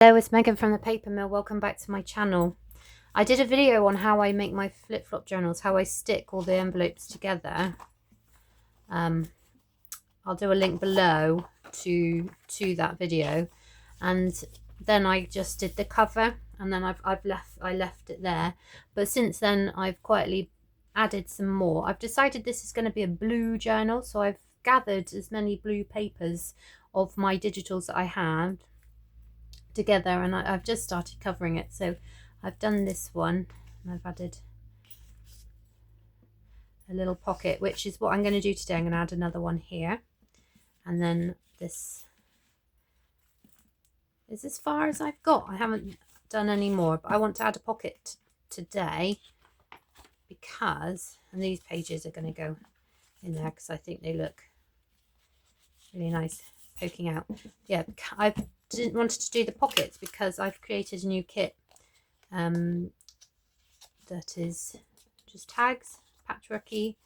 Hello, it's Megan from the Paper Mill. Welcome back to my channel. I did a video on how I make my flip-flop journals, how I stick all the envelopes together. I'll do a link below to that video, and then I just did the cover, and then I left it there. But since then, I've quietly added some more. I've decided this is going to be a blue journal, so I've gathered as many blue papers of my digitals that I had together, and I've just started covering it. So I've done this one, and I've added a little pocket, which is what I'm going to do today. I'm going to add another one here, and then this is as far as I've got. I haven't done any more, but I want to add a pocket today because, and these pages are going to go in there because I think they look really nice poking out. Yeah, I didn't want to do the pockets because I've created a new kit that is just tags, patchworky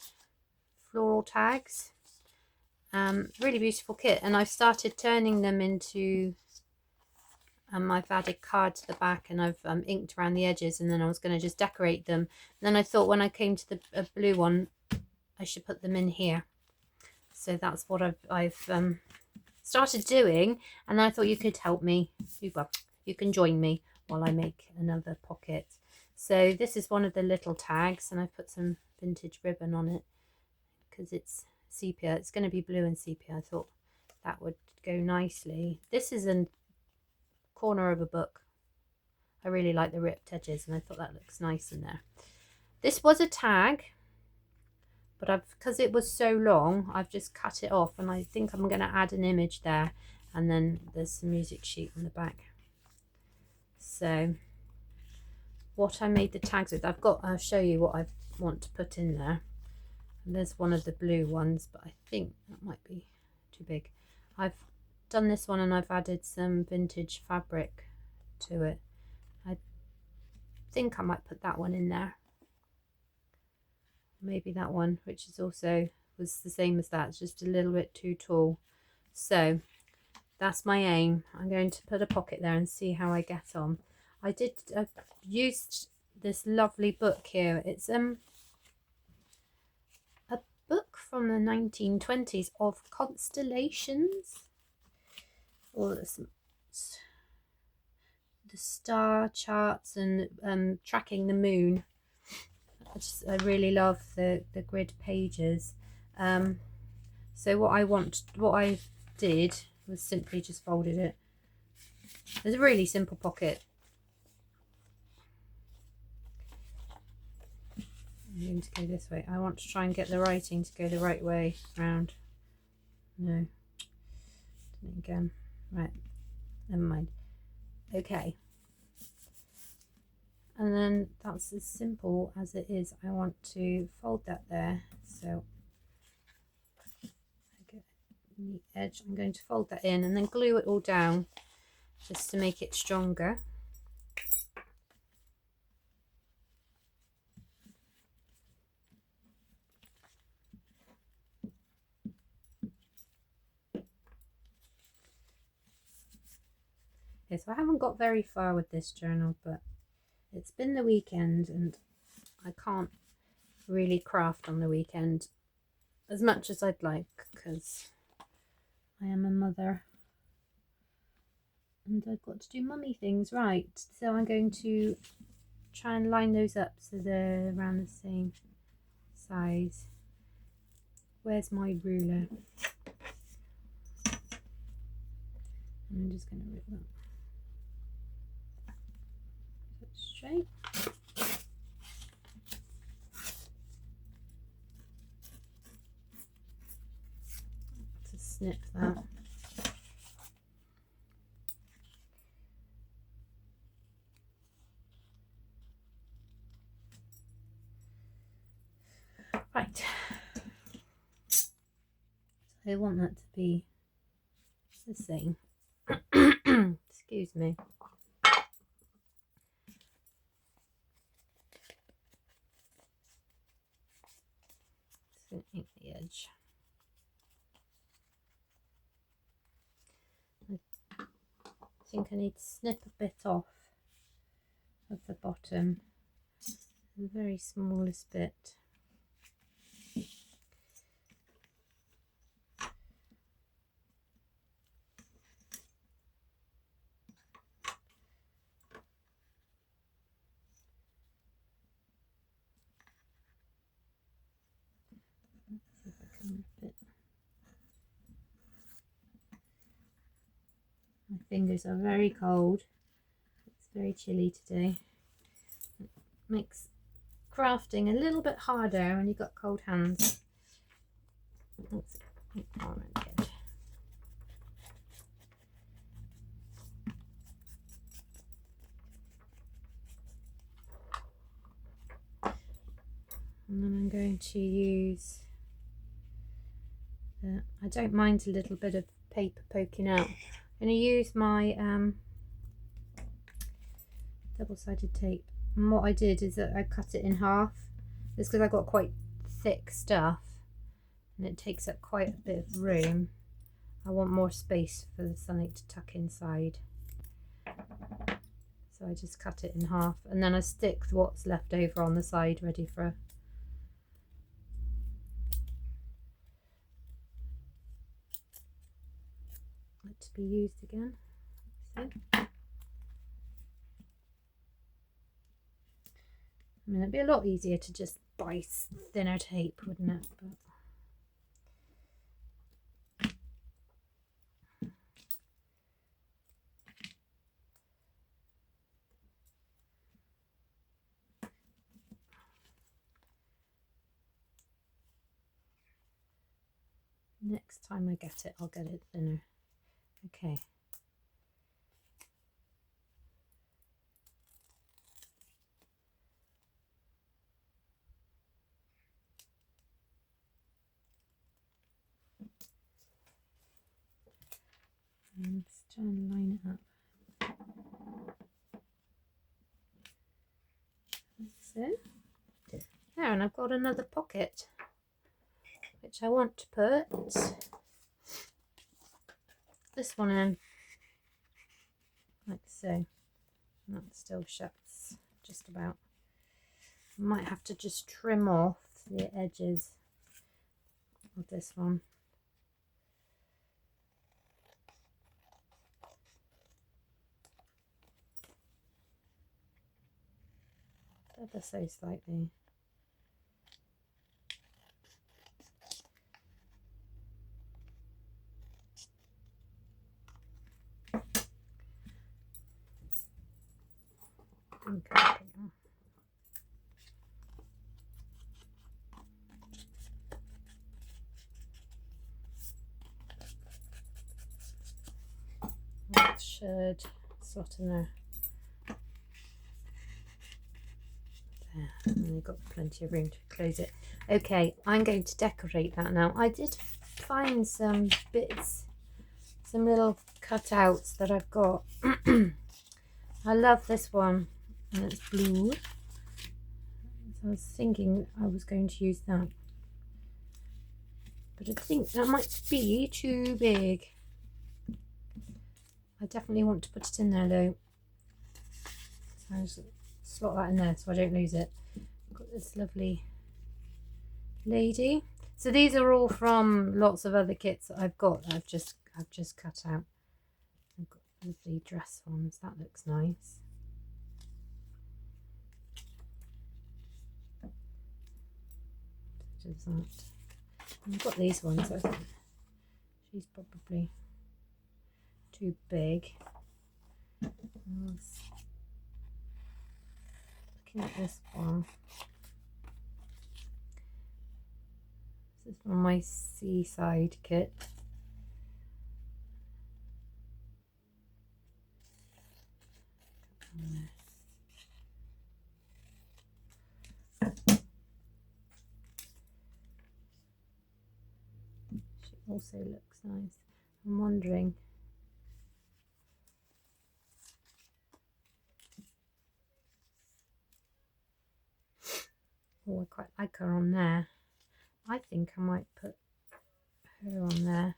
floral tags. Really beautiful kit, and I've started turning them into I've added card to the back, and I've inked around the edges, and then I was going to just decorate them. And then I thought when I came to the blue one, I should put them in here. So that's what I've started doing, and I thought you could help me. Well, you can join me while I make another pocket. So this is one of the little tags, and I put some vintage ribbon on it because it's sepia. It's going to be blue and sepia. I thought that would go nicely. This is a corner of a book. I really like the ripped edges, and I thought that looks nice in there. This was a tag, but because it was so long, I've just cut it off, and I think I'm going to add an image there, and then there's some music sheet on the back. So what I made the tags with, I'll show you what I want to put in there. And there's one of the blue ones, but I think that might be too big. I've done this one, and I've added some vintage fabric to it. I think I might put that one in there. Maybe that one, which is also was the same as that, it's just a little bit too tall. So that's my aim. I'm going to put a pocket there and see how I get on. I've used this lovely book here. It's a book from the 1920s of constellations, or the star charts, and tracking the moon. I really love the grid pages. So what I did was simply just folded it. It's a really simple pocket. I'm going to go this way. I want to try and get the writing to go the right way round. No. Again. Right. Never mind. Okay. And then that's as simple as it is. I want to fold that there. So I get the edge. I'm going to fold that in and then glue it all down just to make it stronger. Okay, so I haven't got very far with this journal, but it's been the weekend, and I can't really craft on the weekend as much as I'd like because I am a mother and I've got to do mummy things, right? So I'm going to try and line those up so they're around the same size. Where's my ruler? I'm just going to rip that straight. To snip that. Right. So I want that to be the same. Excuse me. Just going to ink the edge. think I need to snip a bit off of the bottom, the very smallest bit. Let's see if I can rip it. My fingers are very cold. It's very chilly today. It makes crafting a little bit harder when you've got cold hands. That's all right, good. And then I'm going to use I don't mind a little bit of paper poking out. I'm going to use my double-sided tape, and what I did is that I cut it in half. It's because I got quite thick stuff and it takes up quite a bit of room. I want more space for something to tuck inside, so I just cut it in half, and then I stick what's left over on the side ready for it to be used again. So, I mean, it'd be a lot easier to just buy thinner tape, wouldn't it? But next time I get it, I'll get it thinner. Okay. Let's try and line it up. So, there, and I've got another pocket, which I want to put this one in, like so. And that still shuts just about. I might have to just trim off the edges of this one. Ever so slightly. Okay. That should slot in there. There, and you've got plenty of room to close it. Okay, I'm going to decorate that now. I did find some bits, some little cutouts that I've got. I love this one, and it's blue. So I was thinking I was going to use that, but I think that might be too big. I definitely want to put it in there though. So I'll just slot that in there so I don't lose it. I've got this lovely lady. So these are all from lots of other kits that I've got that I've just cut out. I've got lovely dress ones. That looks nice. Does that? I've got these ones. I think she's probably too big. Looking at this one. This is from my seaside kit. She also looks nice. I'm wondering. Oh, I quite like her on there. I think I might put her on there.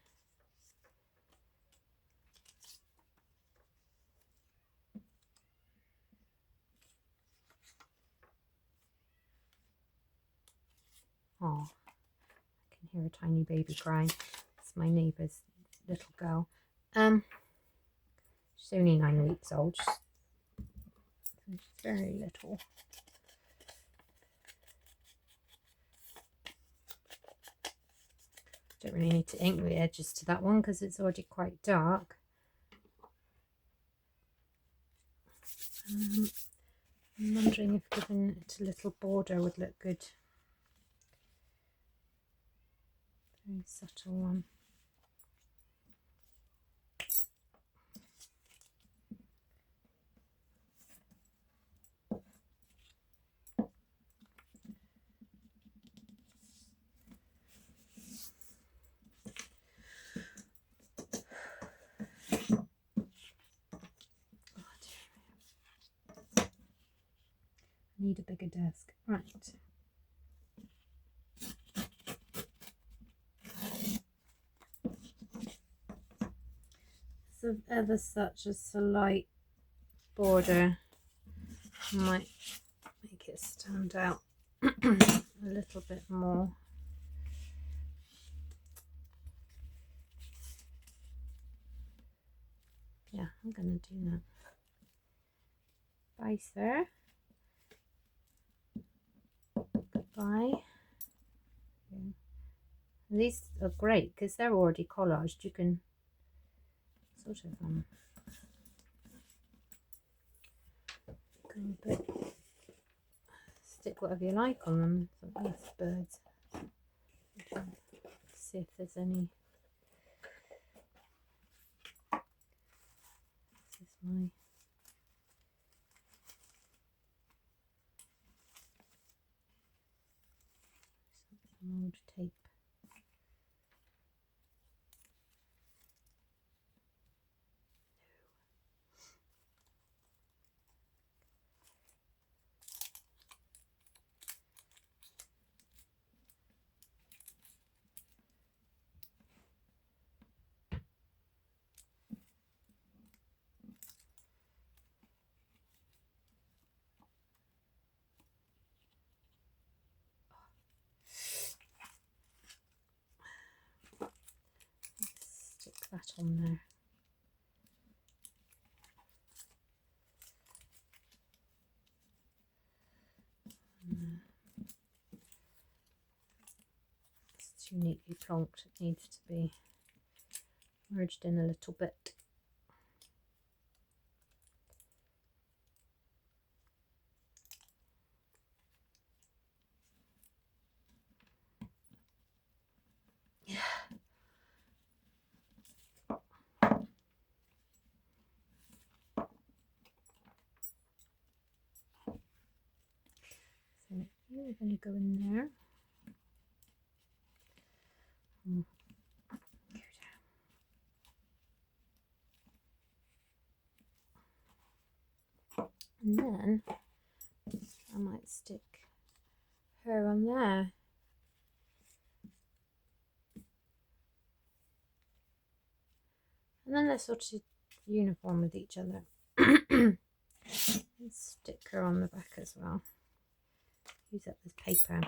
hear a tiny baby crying. It's my neighbour's little girl. She's only 9 weeks old. She's very little. Don't really need to ink the edges to that one because it's already quite dark. I'm wondering if giving it a little border would look good. Very subtle one. Need a bigger desk. Right. So ever such a slight border might make it stand out a little bit more. Yeah, I'm going to do that. Bye, sir. Goodbye. Yeah. These are great because they're already collaged. You can sort of stick whatever you like on them. So that's birds. See if there's any. This is my some old tape. Stick that on there. It's too neatly plonked. It needs to be merged in a little bit. So you're going to go in there. And then I might stick her on there. And then they're sort of uniform with each other. And stick her on the back as well. Use up this paper.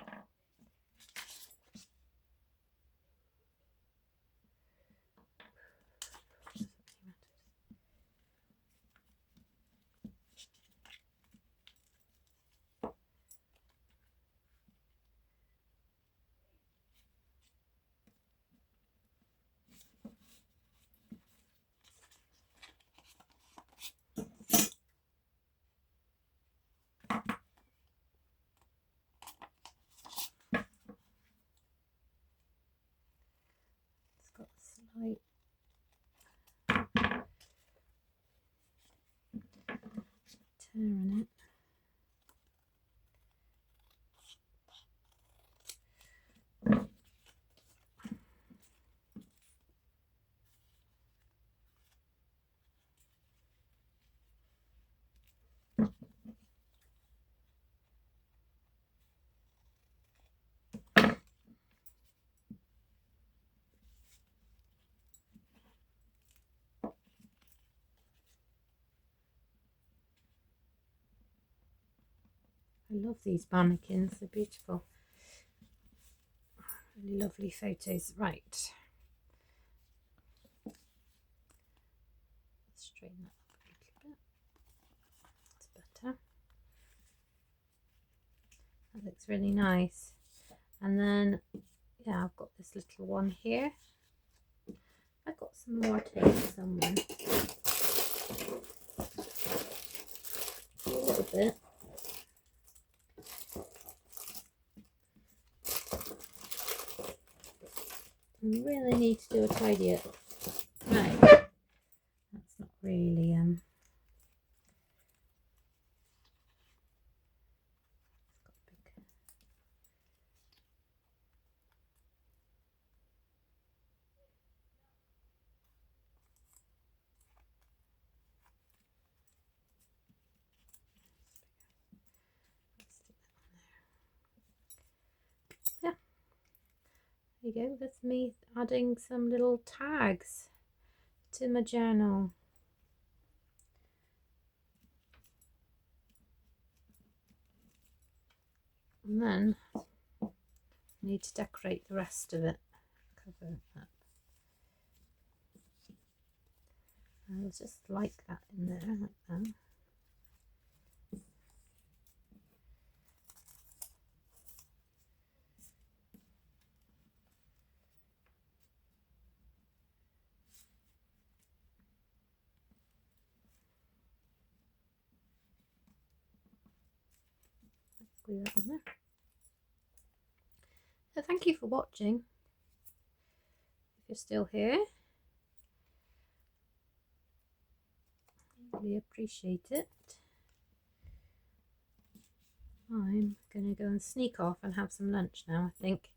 It's got a slight tear in it. I love these mannequins, they're beautiful. Really lovely photos. Right. Straighten that up a little bit. That's better. That looks really nice. And then, yeah, I've got this little one here. I've got some more tape somewhere. A little bit. I really need to do a tidy up. Right. That's not really yeah, there you go. That's me adding some little tags to my journal. And then I need to decorate the rest of it. Cover it up. I'll just like that in there, like that. Glue that on there. So thank you for watching. If you're still here, I really appreciate it. I'm gonna go and sneak off and have some lunch now, I think.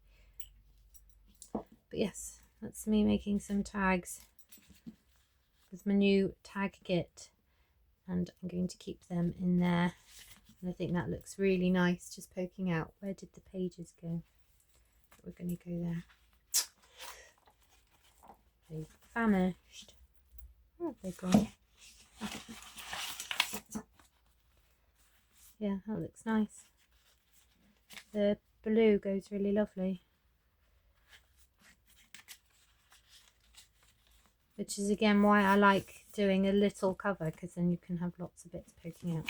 But yes, that's me making some tags with my new tag kit, and I'm going to keep them in there. And I think that looks really nice, just poking out. Where did the pages go? We're going to go there. They've vanished. Where have they gone? Yeah, that looks nice. The blue goes really lovely. Which is again why I like doing a little cover, because then you can have lots of bits poking out.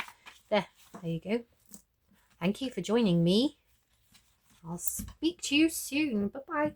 There you go. Thank you for joining me. I'll speak to you soon. Bye-bye.